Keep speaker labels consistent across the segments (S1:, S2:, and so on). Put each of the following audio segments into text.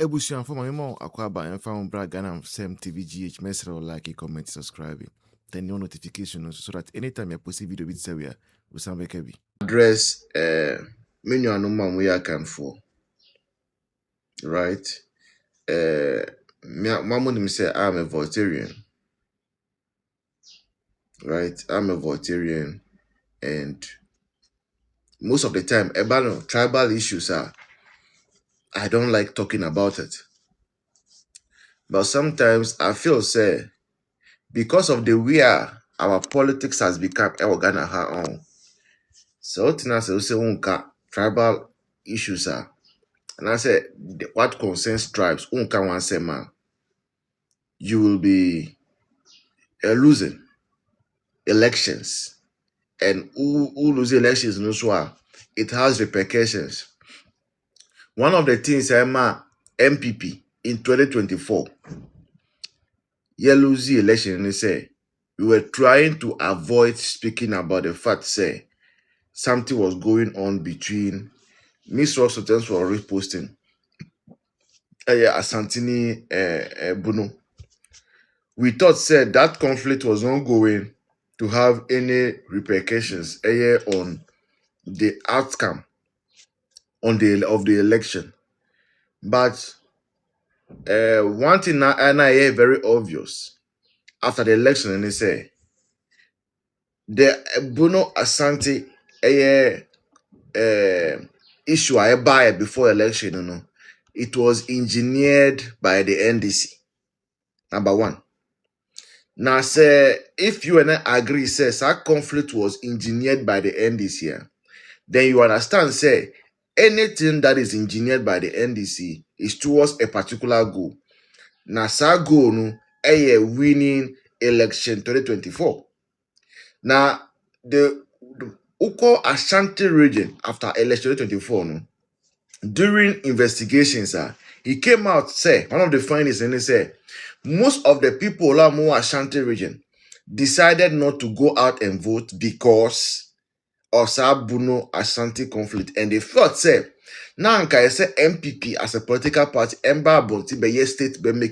S1: Ebusian for my mom, Aquaba and found Bragana Sam TVGH, Mesro like, comment, subscribe, turn your notifications so that anytime you post a video with Seria, we sound like heavy.
S2: Address menu anoma we Akan for, right? Mamu say I'm a Voltarian, right? I'm a Voltarian, and most of the time, about tribal issues are I don't like talking about it. But sometimes I feel say because of the way our politics has become Ghana her own. So say tribal issues are, and I say what concerns tribes, unka one say man, you will be losing elections, and who lose elections no so it has repercussions. One of the things MPP in 2024, lose the election, and they say we were trying to avoid speaking about the fact say something was going on between Miss Russell for reposting Asantini Bruno. We thought said that conflict was not going to have any repercussions on the outcome of the election. But one thing and I hear very obvious after the election, and they say the Bruno Asante issue I buy before election, it was engineered by the NDC. Number one. Now, say if you and I agree, says that conflict was engineered by the NDC, then you understand, say anything that is engineered by the NDC is towards a particular goal. Now, that goal no, winning election 2024. Now, the Uko Ashanti region after election 2024, no, during investigations, he came out, say, one of the findings, and he said, most of the people in the Ashanti region decided not to go out and vote because of Sabuno Ashanti conflict. And they felt, say, now I say MPP as a political party, make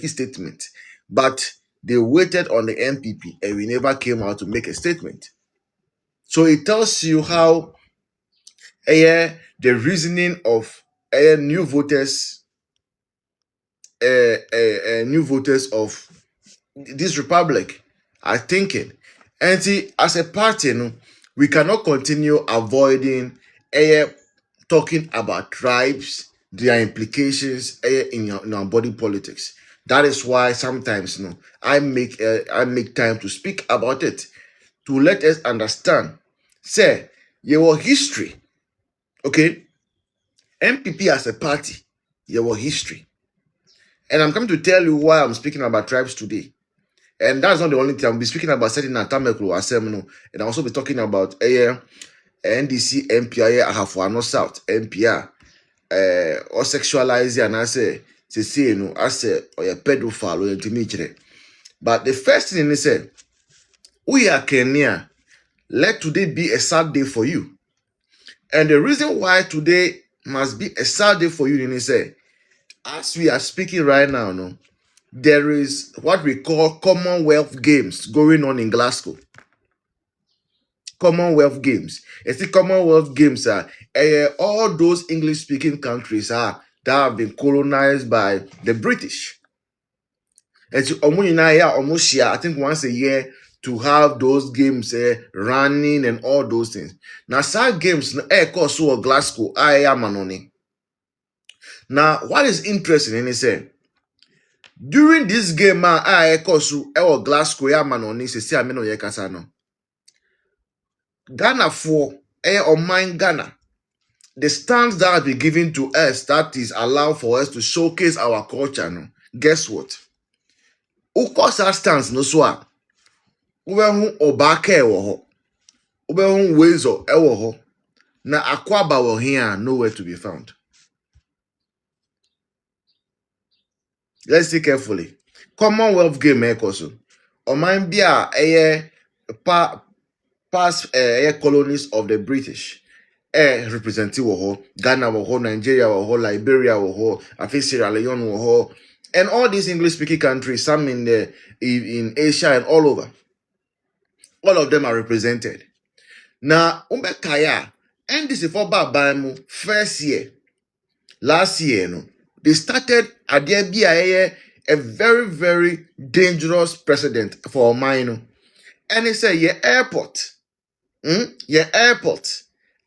S2: a statement. But they waited on the MPP and we never came out to make a statement. So it tells you how the reasoning of new voters of this republic are thinking. And see, as a party, we cannot continue avoiding talking about tribes, their implications in our body politics. That is why sometimes I make time to speak about it to let us understand. Say, your history, okay? MPP as a party, your history. And I'm coming to tell you why I'm speaking about tribes today. And that's not the only thing. I'll be speaking about certain Atamekro Asemno, and I'll also be talking about NDC MPI Ahafwano South MPR or sexualize and I say or a pedophile or a. But the first thing is say we are Kenya. Let today be a sad day for you. And the reason why today must be a sad day for you is say, as we are speaking right now, there is what we call Commonwealth Games going on in Glasgow. Commonwealth Games. It's the Commonwealth Games are all those English-speaking countries that have been colonized by the British. And so almost I think once a year to have those games running and all those things. Now, some games so Glasgow manoni. Now, what is interesting in it? During this game, Glasgow manoni se ameno ye kasano. Ghana for or mine Ghana. The stands that have been given to us that is allowed for us to showcase our culture. No? Guess what? Ukosa stands no so. Ubehu obaka ewo Ubehu wezo ewo Na akwaba wo here nowhere to be found. Let's see carefully. Commonwealth game ekoso. Oman bia past colonies of the British. representative wɔ hɔ, Ghana wɔ hɔ, Nigeria wɔ hɔ, Liberia wɔ hɔ, afei Sierra Leone wɔ hɔ, and all these English-speaking countries, some in Asia and all over. All of them are represented. Now, Umbekaya, NDC for Babamu, first year, last year, no, they started at the a very, very dangerous precedent for mine. And they say, your airport,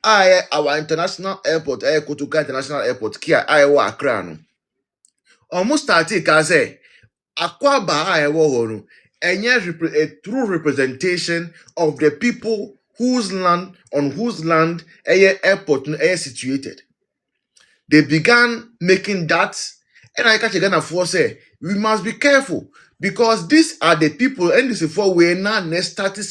S2: our international airport, Kotoka International Airport, Kia, Iowa, Accra, almost started, I say, Akwaba, Iowa, and yet a true representation of the people on whose land a airport is situated. They began making that, and I catch again for say we must be careful because these are the people, and this is for we na started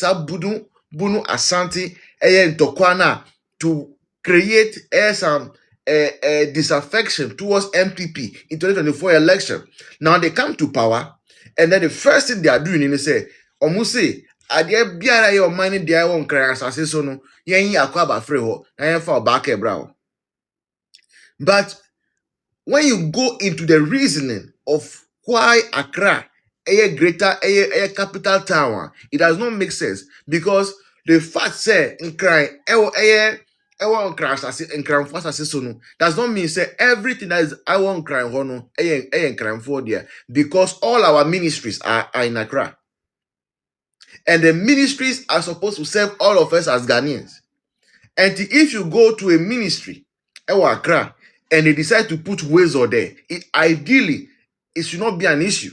S2: bunu asante in Tokwana to create some disaffection towards MPP in 2024 election. Now they come to power, and then the first thing they are doing is say, almost say, "Adia biara your money dia won kra asase so no yen Akwaba free ho na yen fa Obake brown." But when you go into the reasoning of why Accra a greater a capital town, it does not make sense because the fact say in cry does not mean say everything that is I want cry hono crime for there because all our ministries are in Accra. And the ministries are supposed to serve all of us as Ghanaians. And if you go to a ministry, Accra, and they decide to put Wezo there, ideally, it should not be an issue.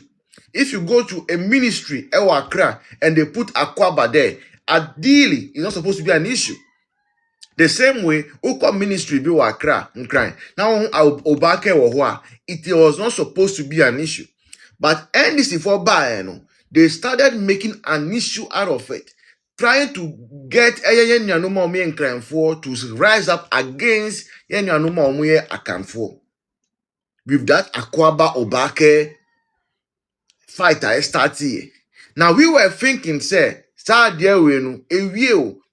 S2: If you go to a ministry, Accra, and they put Akwaba there, ideally, it's not supposed to be an issue. The same way, Uko ministry be Accra, now Obake Wahua, it was not supposed to be an issue. But NDC for Bayano, they started making an issue out of it, trying to get Akan to rise up against Akan. With that Akwaba Obake fighter start here. Now we were thinking, say, start there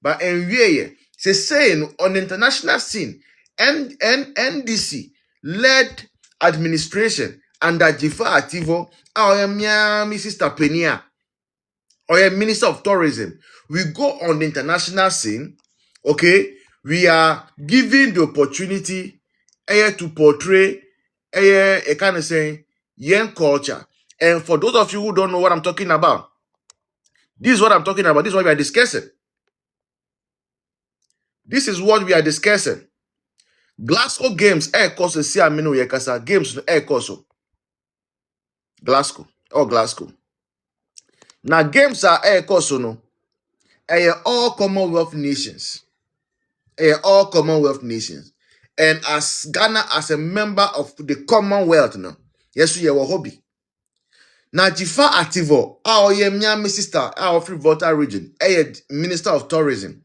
S2: but saying on international scene, and NDC led administration under Jifa Ativo, our Sister Penia, or Minister of Tourism. We go on the international scene, okay? We are given the opportunity to portray a kind of saying young culture. And for those of you who don't know what I'm talking about, this is what I'm talking about. This is what we are discussing. This is what we are discussing. Glasgow Games, course Games, course. Glasgow. Now, games are course, no. All Commonwealth nations. All Commonwealth nations. And as Ghana, as a member of the Commonwealth, no. Yes, we have a hobby. Now, Jifa Ativo, our Miami sister, our Free Volta region, Minister of Tourism.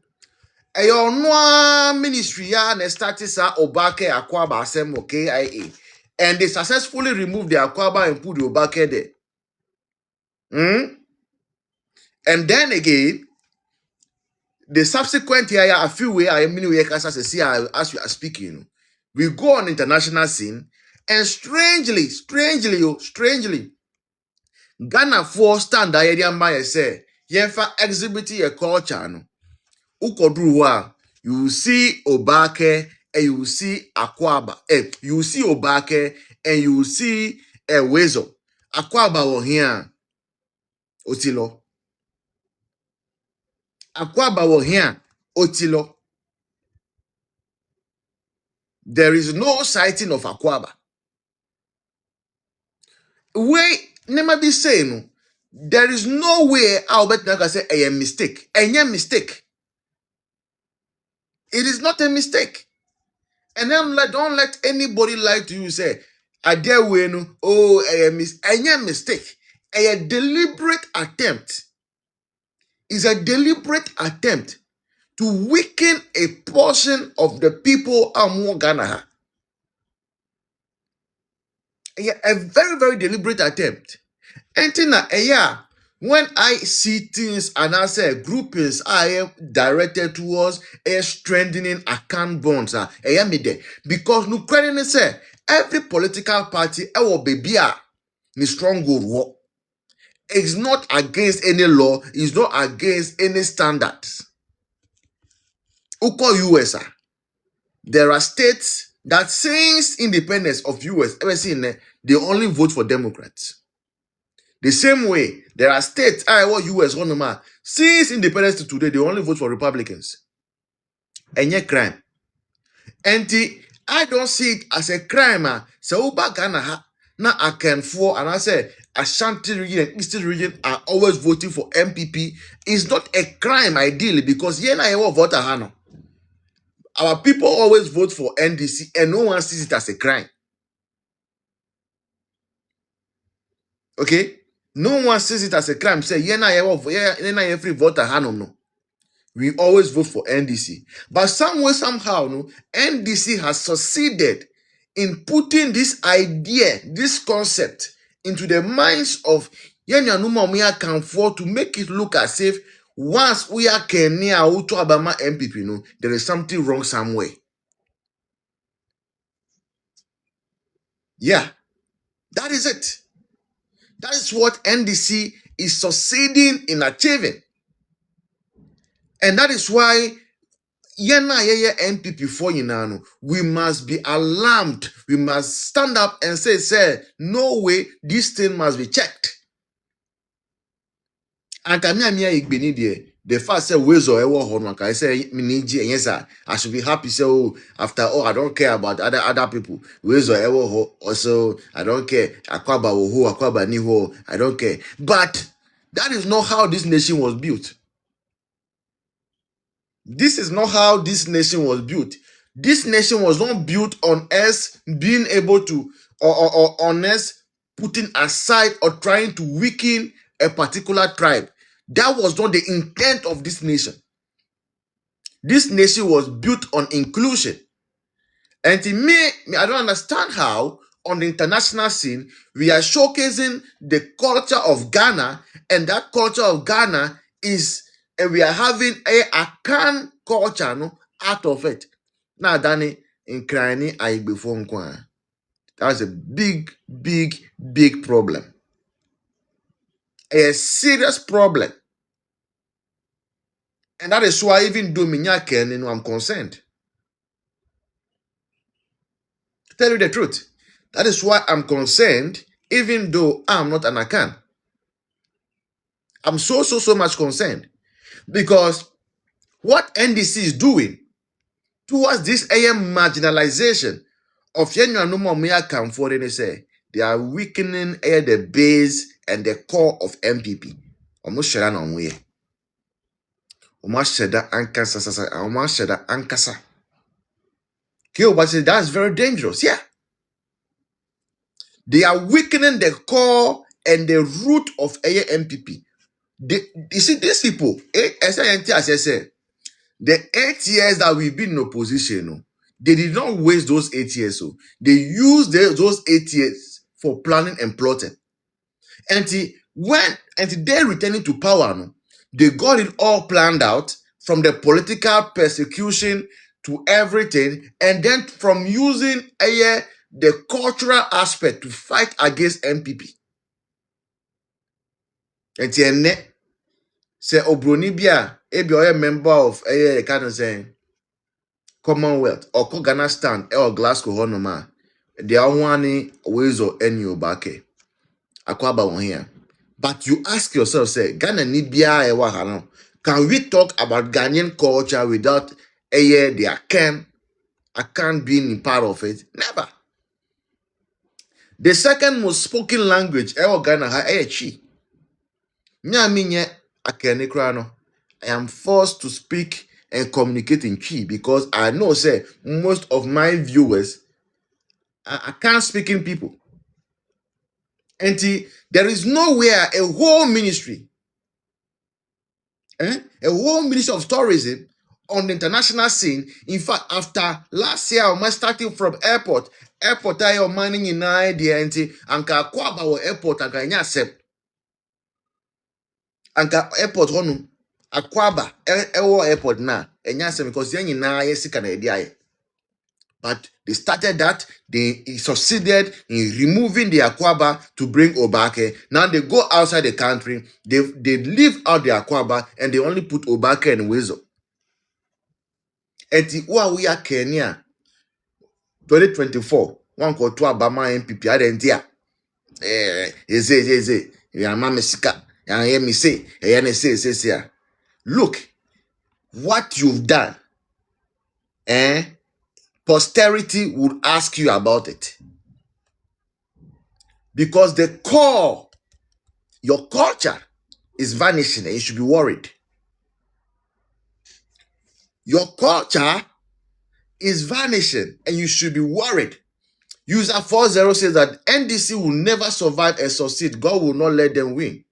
S2: No ministry and started Obake Akwaba Assemble KIA. And they successfully removed the Akwaba and put the Obake there. And then again, the subsequent year, a few way as we are speaking, we go on international scene, and strangely, Ghana for stand area by say, Yenfa exhibit a culture no. Ukodruwa, you see Obake and you see Akwaba. You see Obake and you see Wezo. Akwaba was here. Otilo. Akwaba was here. Otilo. There is no sighting of Akwaba. Never be saying there is no way Albert Naka say a mistake. A mistake. It is not a mistake. And then don't let anybody lie to you. Say, I dare win. Oh, a mistake. A deliberate attempt. Is a deliberate attempt to weaken a portion of the people among Ghana. A very, very deliberate attempt. And when I see things and I say groupings I am directed towards a strengthening Akan bonds, I am there because no credit say every political party will be a stronghold war. It's not against any law, it's not against any standards. Uko US, there are states that since independence of US, ever seen they only vote for Democrats. The same way, there are states, US, since independence to today, they only vote for Republicans. And yet crime. And I don't see it as a crime. So Ghana na Akan for and I say Ashanti region and Eastern region are always voting for MPP. It's not a crime ideally because vote Hano. Our people always vote for NDC and no one sees it as a crime. Okay? No one sees it as a crime. Say, every voter Hano no. We always vote for NDC. But some way, somehow, no, NDC has succeeded in putting this idea, this concept, into the minds of Akan for to make it look as if once we are Kenya to Abama MPP, no, there is something wrong somewhere. Yeah, that is it. That is what NDC is succeeding in achieving. And that is why NPP for we must be alarmed. We must stand up and say, no way, this thing must be checked. And the first say ways or I say yes, I should be happy. So after all, I don't care about other people. Ways or also I don't care. Akwaba niho, I don't care. But that is not how this nation was built. This is not how this nation was built. This nation was not built on us being able to, or on us putting aside or trying to weaken a particular tribe. That was not the intent of this nation. This nation was built on inclusion. And to me, I don't understand how on the international scene, we are showcasing the culture of Ghana, and that culture of Ghana is, and we are having a Akan culture no, out of it. Now, Danny, in Krani, I before Nkwa. That's a big, big, big problem. A serious problem. And that is why even though I'm concerned. Tell you the truth. That is why I'm concerned, even though I'm not an Akan. I'm so much concerned. Because what NDC is doing towards this AM marginalization of Akan for say they are weakening the base and the core of MPP. Almost share on way. Almost share ankasa. That's very dangerous. Yeah. They are weakening the core and the root of MPP. You see, these people, as I said, the 8 years that we've been in opposition, they did not waste those 8 years. So they used those 8 years for planning and plotting. And they're returning to power, they got it all planned out from the political persecution to everything, and then from using the cultural aspect to fight against MPP. And say Obroni bia ebi oye member of kind of saying Commonwealth or Ghana stand or Glasgow honoma. They are one ways or any obake. Akwaba one here. But you ask yourself, say, Ghana ni bia ewa hano. Can we talk about Ghanaian culture without the Akan being part of it? Never. The second most spoken language ewa Ghana ha Chi. I am forced to speak and communicate in Chi because I know, say, most of my viewers are Akan speaking people. And there is nowhere a whole ministry, a whole ministry of tourism on the international scene. In fact, after last year, I starting from airport I am mining in idea and Kwaba airport and Kanyasep. Anka airport hono Akwaba ewo airport na enyasem because yen nyina yesika na edi. But they started that, they succeeded in removing the Akwaba to bring Obake. Now they go outside the country, they leave out the Akwaba and they only put Obake and Wezo. And we are Kenya 2024. One called to Abama MPP Adentia. Look what you've done. Posterity would ask you about it. Because the core, your culture is vanishing and you should be worried. Your culture is vanishing and you should be worried. User 40 says that NDC will never survive and succeed. God will not let them win.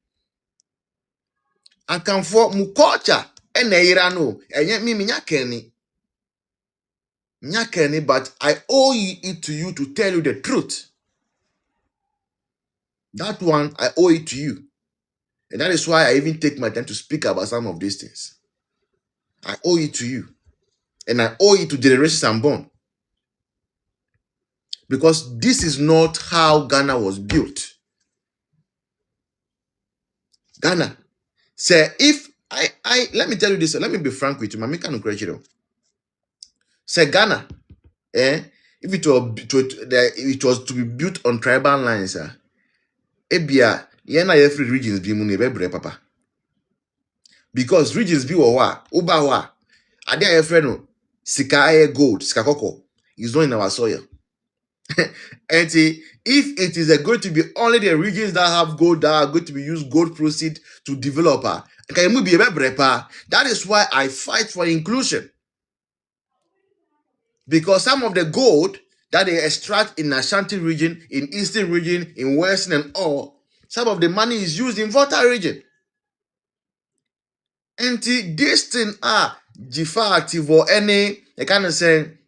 S2: Akan for mu culture and no and yet me nyakeni. Nyakeni, but I owe it to you to tell you the truth. That one, I owe it to you. And that is why I even take my time to speak about some of these things. I owe it to you. And I owe it to generations unborn. Because this is not how Ghana was built. Ghana. Say, if let me tell you this, let me be frank with you. Say Ghana, if it was to be built on tribal lines, ebia yena every regions be muni bebre papa. Because regions be wa uba wa ade ayefre sika gold, sika koko is not in our soil. And if it is going to be only the regions that have gold that are going to be used gold proceed to develop, that is why I fight for inclusion. Because some of the gold that they extract in Ashanti region, in Eastern region, in Western and all, some of the money is used in Volta region. And this thing active or any kind of say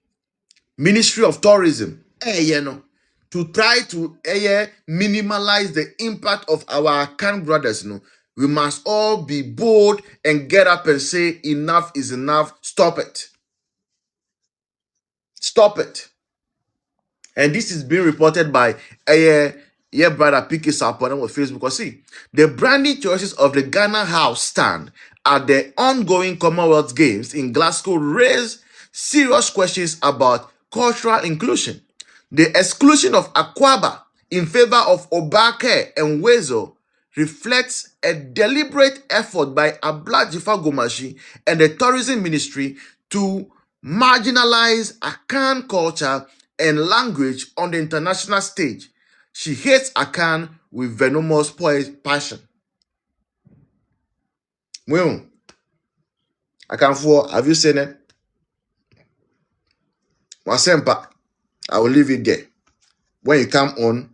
S2: Ministry of Tourism, to try to minimize the impact of our Akan brothers, we must all be bold and get up and say enough is enough. Stop it. Stop it. And this is being reported by brother PK Sarpong on Facebook. See, the branding choices of the Ghana House stand at the ongoing Commonwealth Games in Glasgow raise serious questions about cultural inclusion. The exclusion of Akwaba in favor of Obake and Wezo reflects a deliberate effort by Abla Gomashie and the Tourism Ministry to marginalize Akan culture and language on the international stage. She hates Akan with venomous passion. Well, Akan for, have you seen it? Wasempa, I will leave it there. When you come on,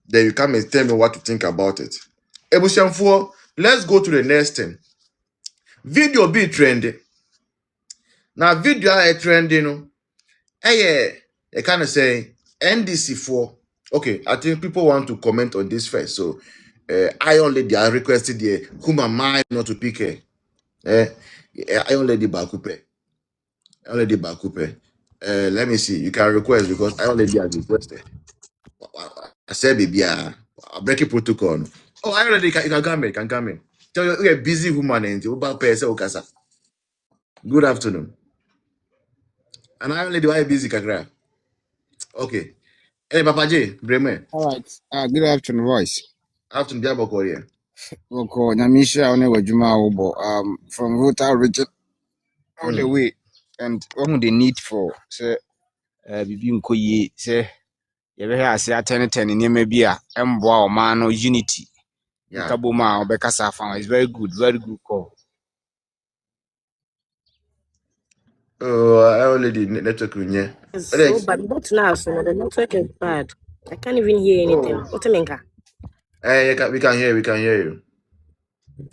S2: then you come and tell me what to think about it. Ebushamfo, let's go to the next thing. Video be trending. Now, video are trending. I kind of say NDC4. Okay, I think people want to comment on this first. So, Iron Lady, I requested here. Whom am I not to pick her? Iron Lady Bakupe. Iron Lady Bakupe. Let me see. You can request because Iron Lady has requested. I said, baby, I break a protocol. Oh, Iron Lady, you can come in. Can come in. Tell you, you're a busy woman and you good afternoon. And Iron Lady, why are you busy, Kakra? Okay. Hey, Papa J, Bremen.
S3: All right. Good afternoon, voice.
S2: Afternoon, Diabo Korea.
S3: Okay, Namisha Onewajuma from Volta region all the way. And what the need for say Bibi Nkoye say you have say 10 in Yemebia Mboa Mano unity.
S2: Yeah.
S3: Kabuma Obekasa found is very good call.
S2: I already network yeah.
S4: So, but not now, so the network is bad. I can't even hear anything. What do you mean?
S2: We can hear you.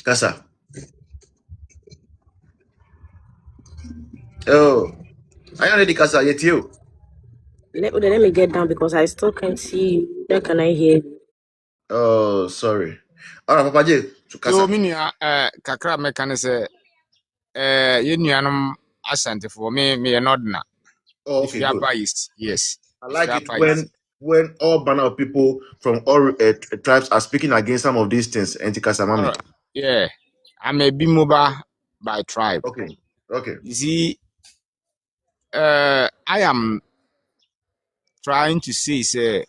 S2: Kasa. Oh, I already Kasa yet you.
S4: Let me get down because I still can't see you. Where can I hear you?
S2: Oh, sorry. All right, Papa J, to
S3: So
S2: Kasa.
S3: me nua kakra meka ne se ye nuanom asante for me not na.
S2: Oh,
S3: If
S2: okay,
S3: you are
S2: good.
S3: biased, yes.
S2: I
S3: If
S2: like
S3: you are
S2: it
S3: biased.
S2: when all banner of people from all tribes are speaking against some of these things. Anti Kasa
S3: All
S2: Mami.
S3: right. Yeah. I'm a Bimoba by tribe.
S2: Okay, okay.
S3: You see, I am trying to say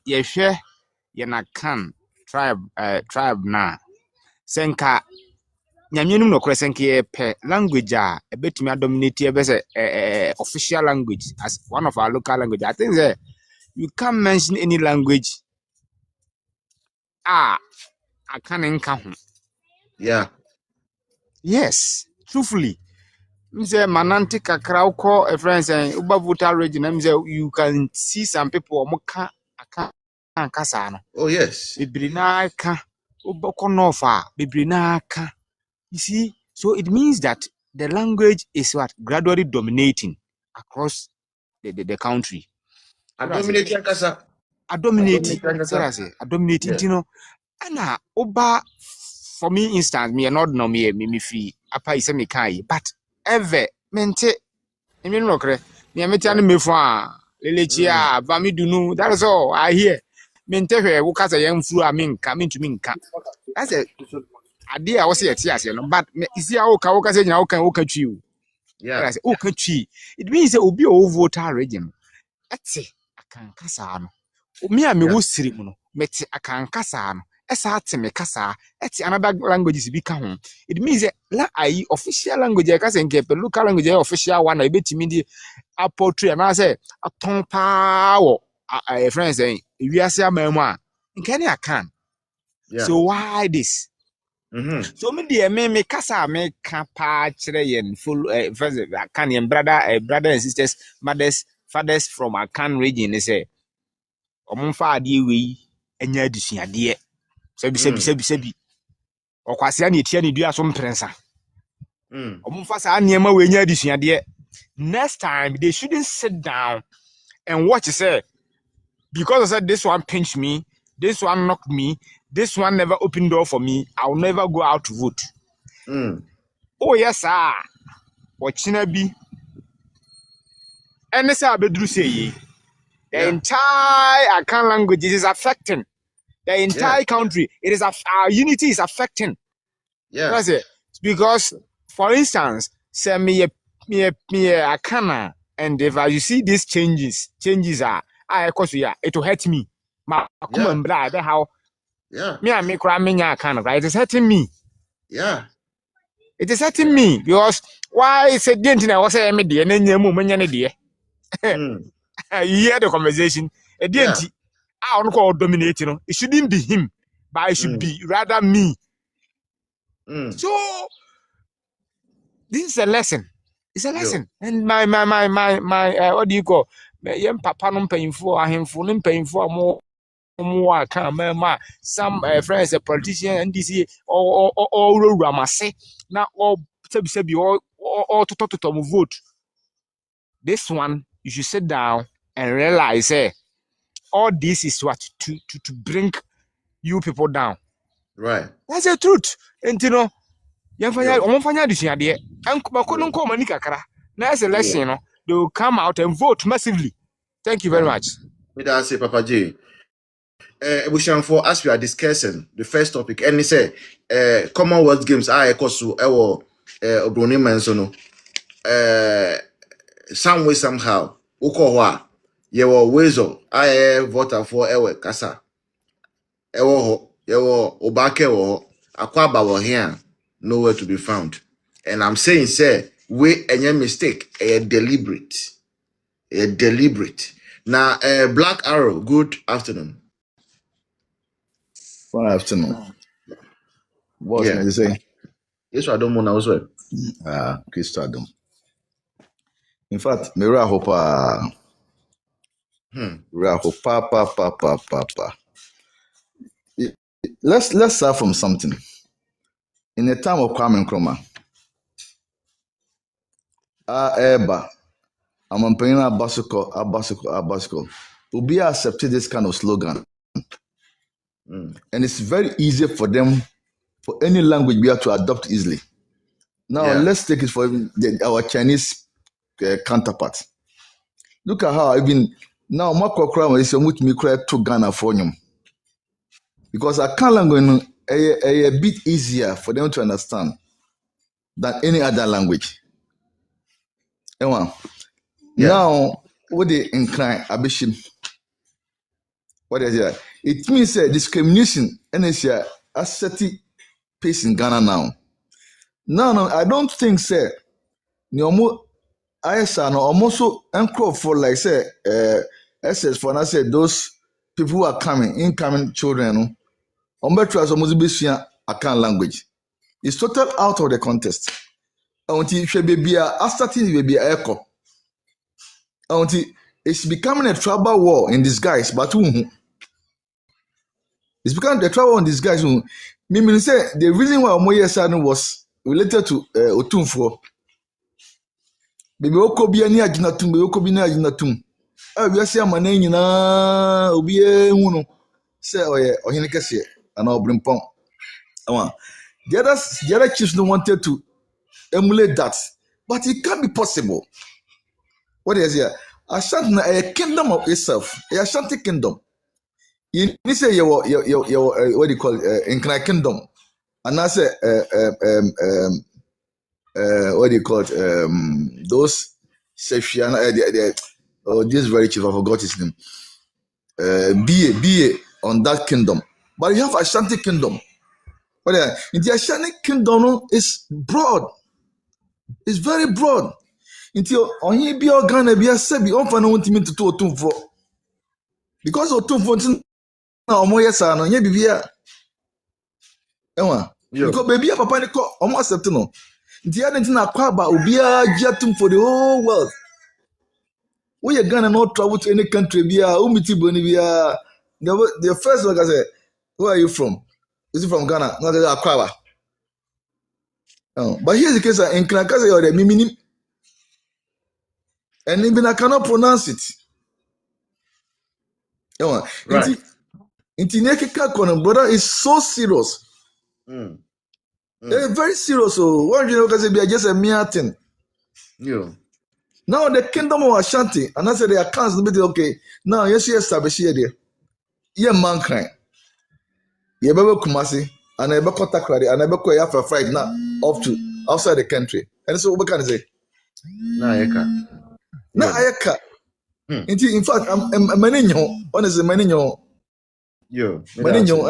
S3: yehwe na Akan tribe na senka nyamenum no senka ye language a ebetumi dominate e be say official language as one of our local language. I think that you can't mention any language Akan nka ho.
S2: Yeah.
S3: Yes, truthfully. Mse mananti kakra uko a friends and uba voter region you can see some people moka Akan kasa no.
S2: Oh, yes.
S3: Bibrina ka uba konofa bibrina ka. You see, so it means that the language is what gradually dominating across the country.
S2: I dominate Kasa.
S3: Dominating.
S2: Kasa.
S3: I dominating,
S2: Yeah.
S3: you know. Ana oba for me instance me not no me free apa ise me kai but ever mente me no kre me metia no mefu a lelechi a ba me dunu that is all I hear mente hwe wo kasa yam furu a me nka me ntumi nka that's a ade a wo se yeti ase no but isi a wo kasa nyina wo ka twi o
S2: Yeah.
S3: that's wo ka twi it means that obi o voter region ete Akan kasa no me a me wo siri mu no mete Akan kasa no esa ate me kasa ete another languages bi ka ho it means that official language e kasa nke local language official one na ebetimi di apotry na say aton pa wo friends wiase amamu a nke ne Akan.
S2: Yeah.
S3: So why this? So me kasa me ka pa kire yen full friends Akan yen brother and sisters mothers fathers from Akan region they say omfa ade we enya adusuade sebi okwase na etia ne dua so mprensa omfa sa niema we enya adusuade next time they shouldn't sit down and watch say because I said this one pinched me, this one knocked me, this one never opened door for me, I'll never go out to vote. Oh yes sir, ochina bi and say abedru say the entire Akan language is affecting the entire country. It is our unity is affecting.
S2: Yeah.
S3: That's it. Because, for instance, say me Akana, and if you see these changes are of course it will hurt me. How me and me cry me Akana, right? It is hurting me.
S2: Yeah.
S3: It is hurting me because why is it didn't I was saying me dear and then you hear the conversation. A DNT I don't call dominating. It shouldn't be him, but it should be rather me. So this is a lesson. It's a lesson. And my what do you call yem papa no painful ahemfo no painful more some friends a politician and this all ramase now all sebi all to vote. This one you should sit down and realize all this is what to bring you people down.
S2: Right.
S3: That's the truth. And you know Omfanya adusuade enkomakono nko mani kakra na election no they will come out and vote massively. Thank you very much.
S2: Me that say Papa J. For as we are discussing the first topic and he say Commonwealth Games are ekosu ewo obroni menso no some way somehow uko hwa ye wo ways of I voter for ewe kasa ewo ho ye wo obake wo akwaba wo here nowhere to be found. And I'm saying, say, we any mistake, deliberate. Now, Black Arrow, good afternoon.
S5: Good afternoon. What's me say?
S2: Yes, I don't know as well.
S5: Christo Adam. In fact, me hopa. Pa. Let's start from something. In the time of Kwame Nkrumah, Eba, Amampanyina Abasiko. Ubi accepted this kind of slogan. and it's very easy for them, for any language we have to adopt easily. Now let's take it for our Chinese counterpart. Look at how even now Makokra is me cry to Ghana for them. Because Akan language a bit easier for them to understand than any other language. Now, what they incline Abishim. What is it? It means discrimination and it's a certain pace in Ghana now. No, I don't think say Nyomo ISA no almost so for like say SS for now say those people who are coming, incoming children, almost Akan language. It's total out of the context. Until it should be a starting will be a echo. Until it's becoming a tribal war in disguise, but it's becoming a tribal war in disguise. Meaning say the reason why Omoye Sanu was related to Otumfo. Baby Okobi ani aginatum, baby Okobi ni aginatum. We are saying my name na obi ehunu say ohene kese and obrimpon. The other chiefs don't wanted to emulate that, but it can't be possible. What is here? Ashanti na a kingdom of itself, a Ashanti kingdom. You say your what do you call Nkra kingdom, and I say what do you call it? Those Seshiana, this very chief, I forgot his name. BA on that kingdom, but you have Ashanti kingdom. But the Ashanti kingdom is broad. It's very broad. Until on here be organ be a sebi on for no ultimate to Otumfo. Because Otumfo now Omoye Sano, ye bibia. Because baby papa ni ko almost accept no. The other thing akwaba ubia jatum for the whole world. We are gonna not travel to any country bia umiti boni bia. The first one I say, where are you from? Is it from Ghana? Not Akwaba. But here's the case in Krakasa or the Mimini. And even I cannot pronounce it. Right. Brother is so serious. They're very serious. So what you know, because they are just a mere thing. Now the kingdom of Ashanti, and I said the accounts okay. Now yes, establish here there. Yeah, man crying. You better Kumasi, and I better Takradi, and I better Yafa fight now up to outside the country. And so what can I say? Na ayaka. In fact, I'm maninyo. Honestly, maninyo. Maninyo.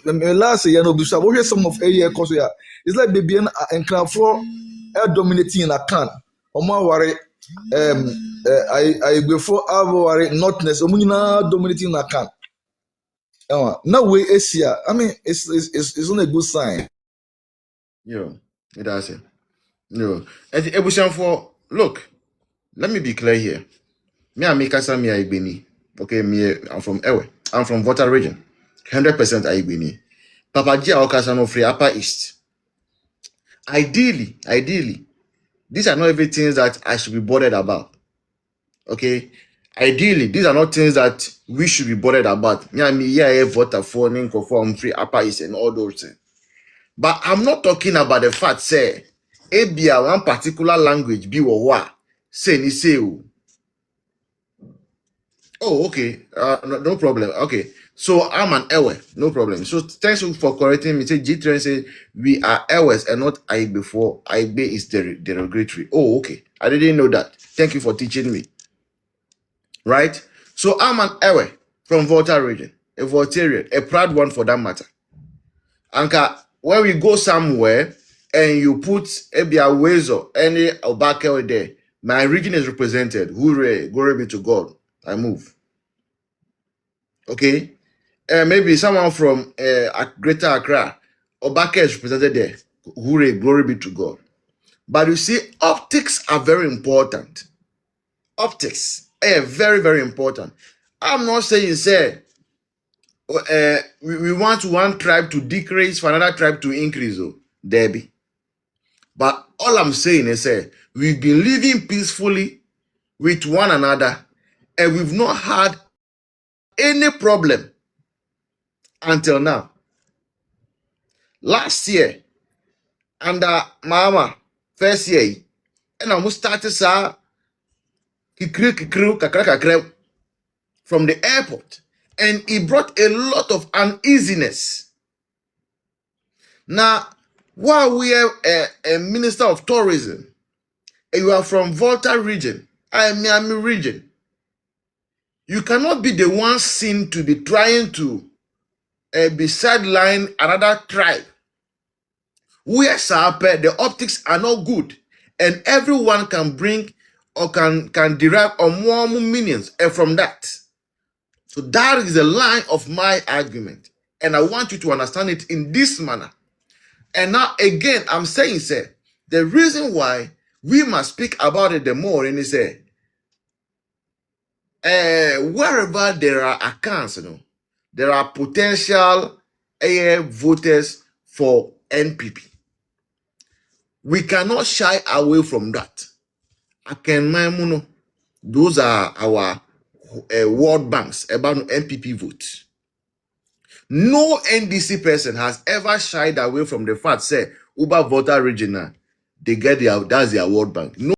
S5: And last year, no, we some of a year because it's like baby and crowd for dominating in Akan. Oma worry. I before I worry notness. Omunina dominating in Akan. No way, Asia. I mean, it's not a good sign.
S2: It does it. And for look. Let me be clear here. Me and Mikasa mi Aibini. Okay, I'm from Ewe. I'm from Volta region. 100% Aibini. Papa Gia Okasano free Upper East. Ideally, these are not even things that I should be bothered about. Okay? Ideally, these are not things that we should be bothered about. Me and me, yeah, Volta for Ninko for free Upper East and all those things. But I'm not talking about the fact, say, ABA one particular language be wa. Say ni say. Oh, okay. No problem. Okay. So I'm an Ewe. No problem. So thanks for correcting me. Say G3 say we are Ewes and not I before. IB is derogatory. Oh, okay. I didn't know that. Thank you for teaching me. Right? So I'm an Ewe from Volta region. A Voltarian. A proud one for that matter. Anka, when we go somewhere and you put a Wezo, any Obake there, my region is represented. Hooray, glory be to God. I move. Okay? Maybe someone from Greater Accra, Obake is represented there. Hooray, glory be to God. But you see, optics are very important. Optics are very, very important. I'm not saying, say, we want one tribe to decrease for another tribe to increase, Debbie. But all I'm saying is, we've been living peacefully with one another, and we've not had any problem until now. Last year, under Mama, first year, and I started sa kikru kakra from the airport, and it brought a lot of uneasiness. Now, while we are a minister of tourism, and you are from Volta region, I am Miami region, you cannot be the one seen to be trying to be sideline another tribe. Where Sarpong, the optics are not good, and everyone can bring or can derive or more meanings from that. So that is the line of my argument, and I want you to understand it in this manner. And now again, I'm saying, sir, the reason why we must speak about it the more is wherever there are accounts, there are potential voters for NPP. We cannot shy away from that. Akan, those are our world banks about NPP votes. No NDC person has ever shied away from the fact, say, Uber voter regional, they get that's their world bank. No.